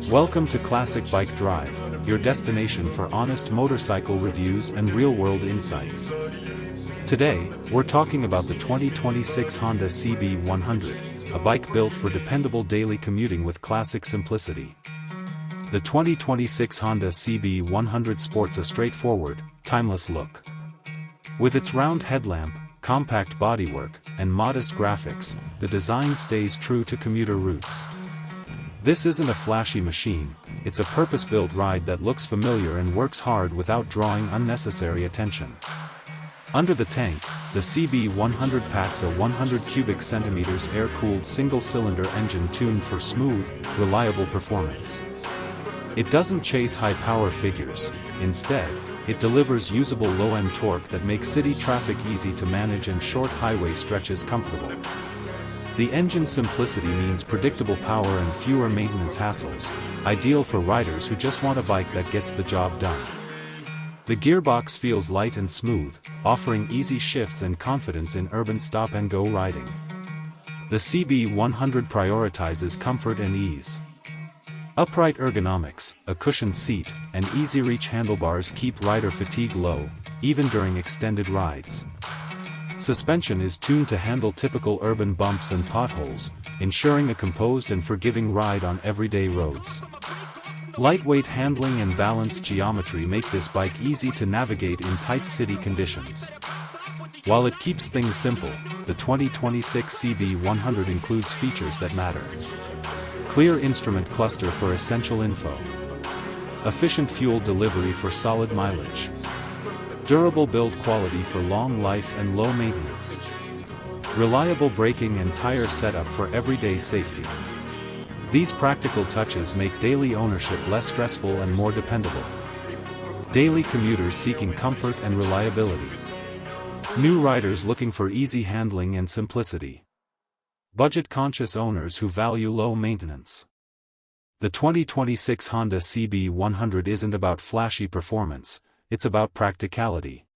Welcome to Classic Bike Drive, your destination for honest motorcycle reviews and real-world insights. Today, we're talking about the 2026 Honda CB100, a bike built for dependable daily commuting with classic simplicity. The 2026 Honda CB100 sports a straightforward, timeless look. With its round headlamp, compact bodywork, and modest graphics, the design stays true to commuter roots. This isn't a flashy machine, it's a purpose-built ride that looks familiar and works hard without drawing unnecessary attention. Under the tank, the CB100 packs a 100 cubic centimeters air-cooled single-cylinder engine tuned for smooth, reliable performance. It doesn't chase high-power figures, instead, it delivers usable low-end torque that makes city traffic easy to manage and short highway stretches comfortable. The engine's simplicity means predictable power and fewer maintenance hassles, ideal for riders who just want a bike that gets the job done. The gearbox feels light and smooth, offering easy shifts and confidence in urban stop-and-go riding. The CB100 prioritizes comfort and ease. Upright ergonomics, a cushioned seat, and easy-reach handlebars keep rider fatigue low, even during extended rides. Suspension is tuned to handle typical urban bumps and potholes, ensuring a composed and forgiving ride on everyday roads. Lightweight handling and balanced geometry make this bike easy to navigate in tight city conditions. While it keeps things simple, the 2026 CB100 includes features that matter. Clear instrument cluster for essential info. Efficient fuel delivery for solid mileage. Durable build quality for long life and low maintenance. Reliable braking and tire setup for everyday safety. These practical touches make daily ownership less stressful and more dependable. Daily commuters seeking comfort and reliability. New riders looking for easy handling and simplicity. Budget-conscious owners who value low maintenance. The 2026 Honda CB100 isn't about flashy performance, it's about practicality.